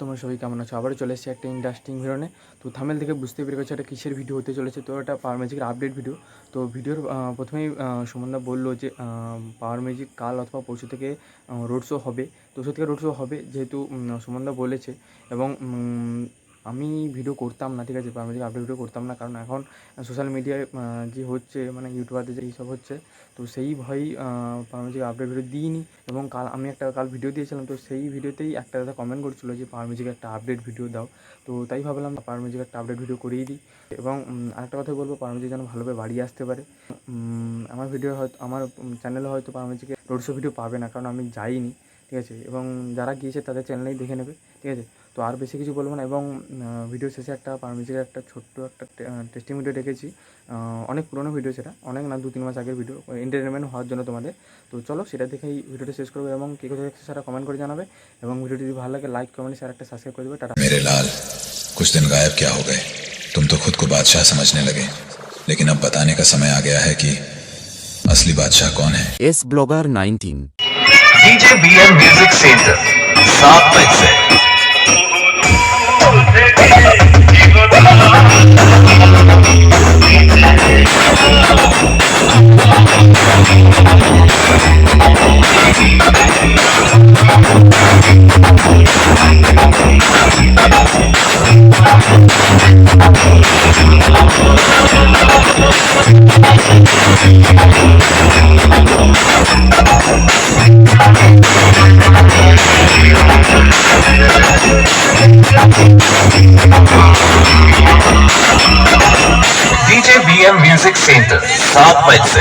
তোমরা সবাই কেমন আছো? আবারও চলে এসেছে একটা ইন্টারেস্টিং ভিডিও নিয়ে। তো থাম্বনেল থেকে বুঝতেই পেরে গেছো এটা কিসের ভিডিও হতে চলেছে। তো এটা পাওয়ার ম্যাজিকের আপডেট ভিডিও। তো ভিডিওর প্রথমেই সুমনদা বললো যে পাওয়ার ম্যাজিক কাল অথবা পরশু থেকে রোড শো হবে। তো সত্যি রোড শো হবে যেহেতু সুমনদা বলেছে। এবং আমি ভিডিও করতাম না, ঠিক আছে, পাওয়ার ম্যাজিক আপডেট ভিডিও করতাম না, কারণ এখন সোশ্যাল মিডিয়ায় যে হচ্ছে মানে ইউটিউবারদের যে এইসব হচ্ছে, তো সেই ভয়েই পাওয়ার ম্যাজিক আপডেট ভিডিও দিইনি। এবং আমি কাল ভিডিও দিয়েছিলাম, তো সেই ভিডিওতেই একটা দাদা কমেন্ট করছিল যে পাওয়ার ম্যাজিকের একটা আপডেট ভিডিও দাও। তো তাই ভাবলাম পাওয়ার ম্যাজিকের একটা আপডেট ভিডিও করিয়ে দিই। এবং আরেকটা কথা বলবো, পাওয়ার ম্যাজিক যেন ভালোভাবে বাড়িয়ে আসতে পারে। আমার ভিডিও হয়তো আমার চ্যানেলে হয়তো পাওয়ার ম্যাজিকের রোড শো ভিডিও পাবে না, কারণ আমি যাইনি, ঠিক আছে। এবং যারা গিয়েছে তাদের চ্যানেলেই দেখে নেবে, ঠিক আছে। তো আর বেশি কিছু বলবো না। এবং ভিডিও শেষে একটা পাওয়ার ম্যাজিকের একটা ছোট্ট একটা টেস্টিং ভিডিও রেখেছি। অনেক পুরোনো ভিডিও, সেটা অনেক না, 2-3 মাস আগের ভিডিও, এন্টারটেনমেন্ট হওয়ার জন্য তোমাদের। তো চলো সেটা দেখেই ভিডিওটা শেষ করবো। এবং কে কোথায় দেখছে সেটা কমেন্ট করে জানাবে। এবং ভিডিওটি যদি ভালো লাগে লাইক কমেন্ট শেয়ার একটা সাবস্ক্রাইব করে দেবে। টাটা। मेरे लाल कुछ दिन गायब क्या हो गए? तुम तो खुद को बादशाह समझने लगे, लेकिन अब बताने का समय आ गया है कि असली बादशाह कौन है। S blogger 19 DJ BM music centre 7 बजे से। डीजे बीएम म्यूजिक सेंटर 7 बजे से।